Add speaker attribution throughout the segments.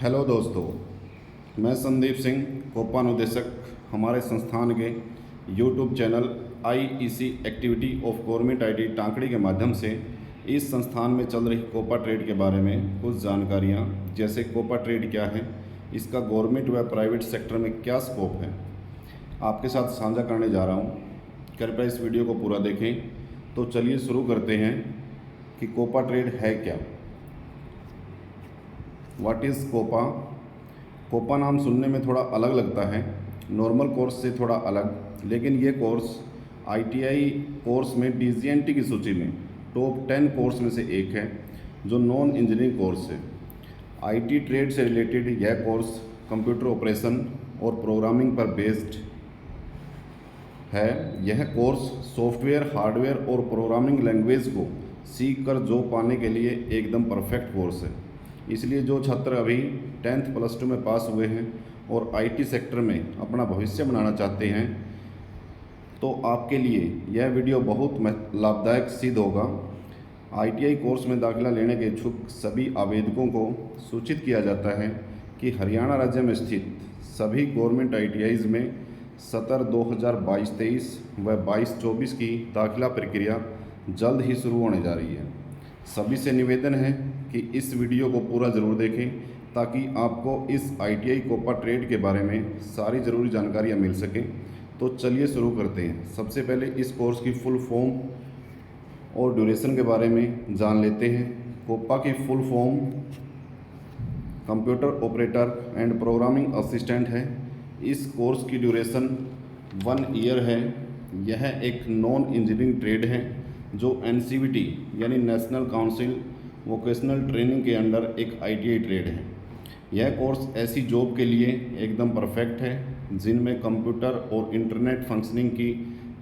Speaker 1: Hello दोस्तों, मैं संदीप सिंह, कोपानुदेशक हमारे संस्थान के YouTube channel IEC activity of government IT Tankri के माध्यम से इस संस्थान में चल रही कोपा ट्रेड के बारे में कुछ जानकारियां, जैसे कोपा ट्रेड क्या है, इसका गवर्नमेंट व प्राइवेट सेक्टर में क्या स्कोप है, आपके साथ साझा करने जा रहा हूं। कृपया इस वीडियो को पूरा देखें। तो चलिए शुरू करते हैं कि कोपा ट्रेड है क्या। What is Copa. कोपा नाम सुनने में थोड़ा अलग लगता है, नॉर्मल कोर्स से थोड़ा अलग, लेकिन ये कोर्स आईटीआई कोर्स में डीजीएनटी की सूची में टॉप 10 कोर्स में से एक है, जो नॉन इंजीनियरिंग कोर्स है। आईटी ट्रेड से रिलेटेड यह कोर्स कंप्यूटर ऑपरेशन और प्रोग्रामिंग पर बेस्ड है। यह कोर्स सॉफ्टवेयर, हार्डवेयर और प्रोग्रामिंग लैंग्वेज को सीख कर जॉब पाने के लिए एकदम परफेक्ट कोर्स है। इसलिए जो छात्र अभी 10th प्लस 2 में पास हुए हैं और आईटी सेक्टर में अपना भविष्य बनाना चाहते हैं, तो आपके लिए यह वीडियो बहुत लाभदायक सिद्ध होगा। आईटीआई कोर्स में दाखिला लेने के इच्छुक सभी आवेदकों को सूचित किया जाता है कि हरियाणा राज्य में स्थित सभी गवर्नमेंट आईटीआईज़ में सत्र 2022-23 व 22-24 की दाखिला प्रक्रिया जल्द ही शुरू होने जा रही है। सभी से निवेदन है कि इस वीडियो को पूरा ज़रूर देखें, ताकि आपको इस आईटीआई कोपा ट्रेड के बारे में सारी ज़रूरी जानकारियाँ मिल सकें। तो चलिए शुरू करते हैं। सबसे पहले इस कोर्स की फुल फॉर्म और ड्यूरेशन के बारे में जान लेते हैं। कोपा की full form computer operator and programming assistant है। इस कोर्स की ड्यूरेशन 1 ईयर है। यह एक नॉन इंजीनियरिंग ट्रेड है जो एनसीवीटी यानी नेशनल काउंसिल वोकेशनल ट्रेनिंग के अंडर एक आईटीआई ट्रेड है। यह कोर्स ऐसी जॉब के लिए एकदम परफेक्ट है जिनमें कंप्यूटर और इंटरनेट फंक्शनिंग की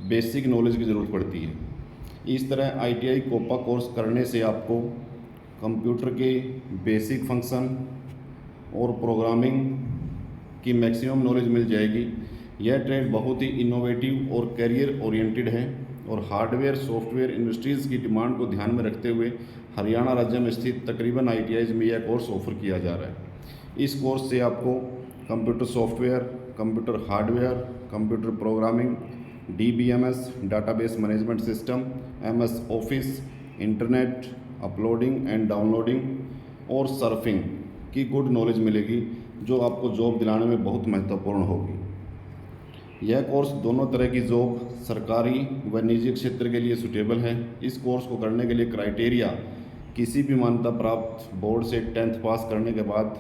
Speaker 1: बेसिक नॉलेज की ज़रूरत पड़ती है। इस तरह आईटीआई कोपा कोर्स करने से आपको कंप्यूटर के बेसिक फंक्शन और प्रोग्रामिंग की मैक्सिमम नॉलेज मिल जाएगी। यह ट्रेड बहुत ही इनोवेटिव और करियर ओरिएंटेड है और हार्डवेयर सॉफ्टवेयर इंडस्ट्रीज़ की डिमांड को ध्यान में रखते हुए हरियाणा राज्य में स्थित तकरीबन आईटीआईज़ में यह कोर्स ऑफर किया जा रहा है। इस कोर्स से आपको computer software, computer hardware, computer programming, DBMS database management system, MS office, internet uploading and downloading और सर्फिंग की गुड नॉलेज मिलेगी, जो आपको जॉब दिलाने में बहुत महत्वपूर्ण होगी। यह कोर्स दोनों तरह की जॉब, सरकारी व निजी क्षेत्र के लिए सूटेबल है। इस कोर्स को करने के लिए क्राइटेरिया किसी भी मान्यता प्राप्त बोर्ड से 10th पास करने के बाद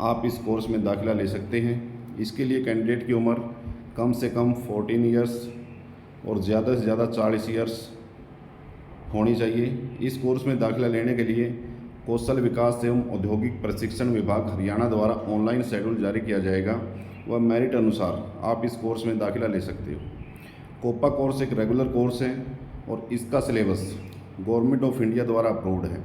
Speaker 1: आप इस कोर्स में दाखिला ले सकते हैं। इसके लिए कैंडिडेट की उम्र कम से कम 14 ईयर्स और ज़्यादा से ज़्यादा 40 ईयर्स होनी चाहिए। इस कोर्स में दाखिला लेने के लिए कौशल विकास एवं औद्योगिक प्रशिक्षण विभाग हरियाणा द्वारा ऑनलाइन शेड्यूल जारी किया जाएगा व मेरिट अनुसार आप इस कोर्स में दाखिला ले सकते हो। कोपा कोर्स एक रेगुलर कोर्स है और इसका सिलेबस गवर्नमेंट ऑफ इंडिया द्वारा अप्रूव्ड है।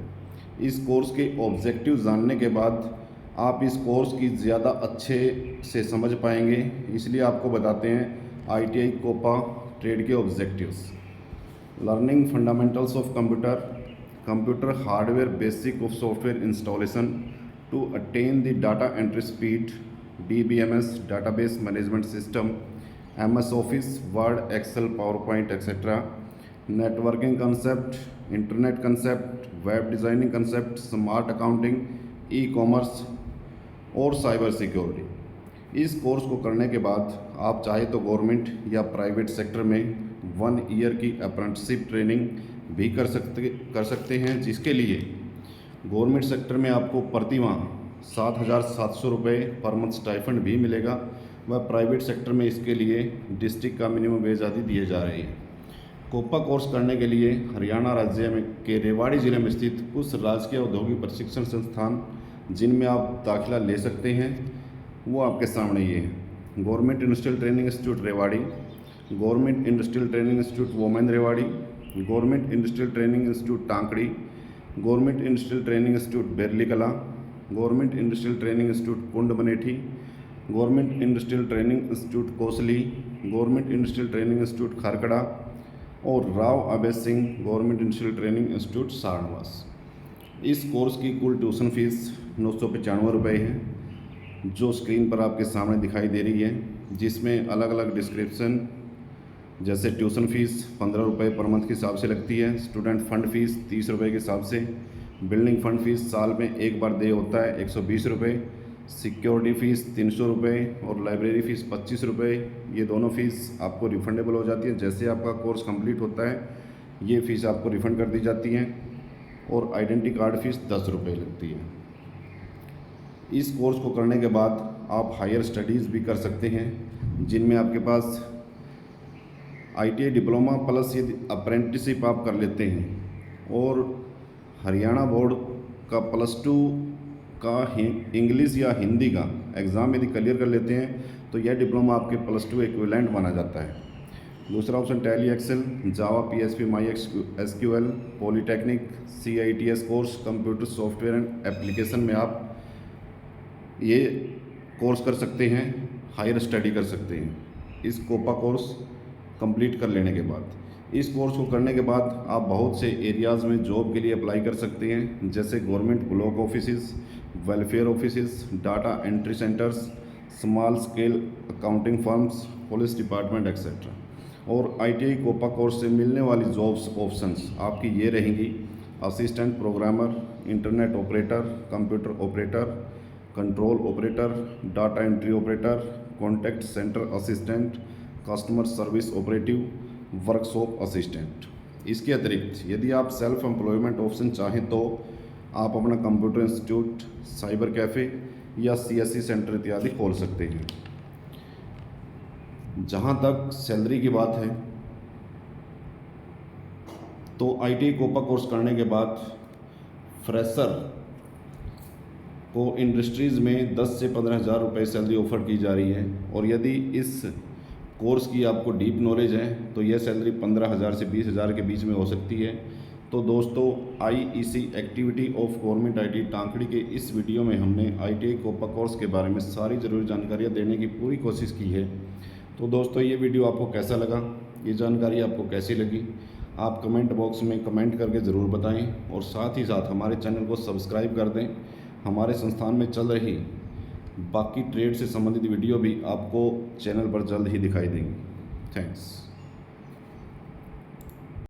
Speaker 1: इस कोर्स के ऑब्जेक्टिव जानने के बाद आप इस कोर्स की ज़्यादा अच्छे से समझ पाएंगे। इसलिए आपको बताते हैं आईटीआई कोपा ट्रेड के objectives. Learning fundamentals of computer hardware, basic of software installation to attain the data entry speed, DBMS database management system, MS Office, Word, Excel, PowerPoint, etc. Networking concept, internet concept, web designing concept, smart accounting, e-commerce और cyber security. इस course को करने के बाद आप चाहे तो government या प्राइवेट सेक्टर में 1 ईयर की अप्रेंटिसशिप ट्रेनिंग भी कर सकते हैं, जिसके लिए गवर्नमेंट सेक्टर में आपको प्रति माह 7,700 रुपये पर मंथ स्टाइफंड भी मिलेगा व प्राइवेट सेक्टर में इसके लिए डिस्ट्रिक्ट का मिनिमम वेज आदि दिए जा रही है। कोपा कोर्स करने के लिए हरियाणा राज्य में के रेवाड़ी जिले में स्थित कुछ राजकीय औद्योगिक प्रशिक्षण संस्थान जिनमें आप दाखिला ले सकते हैं, वो आपके सामने ये हैं। Government industrial training institute Rewari, government industrial training institute women Rewari, government industrial training institute Tankri, government industrial training institute Berli Kalan, government industrial training institute Kund Baneti, government industrial training institute Kosli, government industrial training institute Kharkara और Rao Abhay Singh government industrial training institute Saranwas. इस course की कुल tuition fees 995 रुपये है। जो screen पर आपके सामने दिखाई दे रही है, जिसमें अलग अलग डिस्क्रिप्शन जैसे ट्यूशन फ़ीस 15 रुपये पर मंथ के हिसाब से लगती है, स्टूडेंट फ़ंड फ़ीस 30 रुपये के हिसाब से, बिल्डिंग फ़ंड फ़ीस साल में एक बार दे होता है 120 रुपये, सिक्योरिटी फ़ीस 300 रुपये और लाइब्रेरी फ़ीस 25 रुपये। ये दोनों फ़ीस आपको रिफ़ंडेबल हो जाती है। जैसे आपका कोर्स कंप्लीट होता है ये फ़ीस आपको रिफ़ंड कर दी जाती है और आइडेंटिटी कार्ड फ़ीस 10 रुपये लगती है। इस कोर्स को करने के बाद आप हायर स्टडीज़ भी कर सकते हैं, जिनमें आपके पास ITI डिप्लोमा प्लस यदि अप्रेंटिसशिप आप कर लेते हैं और हरियाणा बोर्ड का +2 का इंग्लिश या हिंदी का एग्ज़ाम यदि क्लियर कर लेते हैं तो यह डिप्लोमा आपके +2 इक्विवेलेंट माना जाता है। दूसरा option Tally Excel, Java, PHP, MySQL, polytechnic, CITS course, computer software and application में आप ये कोर्स कर सकते हैं, हायर स्टडी कर सकते हैं इस कोपा कोर्स कंप्लीट कर लेने के बाद। इस कोर्स को करने के बाद आप बहुत से एरियाज़ में जॉब के लिए अप्लाई कर सकते हैं, जैसे government block offices, welfare offices, data entry centres, small scale accounting firms, police department etcetera. और ITI कोपा कोर्स से मिलने वाली जॉब्स ऑप्शंस आपकी ये रहेंगी: assistant programmer, internet operator, computer operator, control operator, data entry operator, contact centre assistant, customer service operative, workshop assistant. इसके अतिरिक्त यदि आप सेल्फ एम्प्लॉयमेंट ऑप्शन चाहें तो आप अपना कंप्यूटर इंस्टीट्यूट, साइबर कैफ़े या CSC सेंटर इत्यादि खोल सकते हैं। जहां तक सैलरी की बात है तो ITI कोपा कोर्स करने के बाद फ्रेशर को इंडस्ट्रीज़ में 10 से 15 हज़ार रुपये सैलरी ऑफ़र की जा रही है और यदि इस कोर्स की आपको डीप नॉलेज है तो यह सैलरी 15,000 से 20,000 के बीच में हो सकती है। तो दोस्तों, IEC activity of government ITI Tankri के इस वीडियो में हमने ITI कोपा कोर्स के बारे में सारी ज़रूरी जानकारियाँ देने की पूरी कोशिश की है। तो दोस्तों, ये वीडियो आपको कैसा लगा, ये जानकारी आपको कैसी लगी, आप कमेंट बॉक्स में कमेंट करके ज़रूर बताएं और साथ ही साथ हमारे चैनल को सब्सक्राइब कर दें। हमारे संस्थान में चल रही बाकी ट्रेड से संबंधित वीडियो भी आपको चैनल पर जल्द ही दिखाई देंगी। थैंक्स।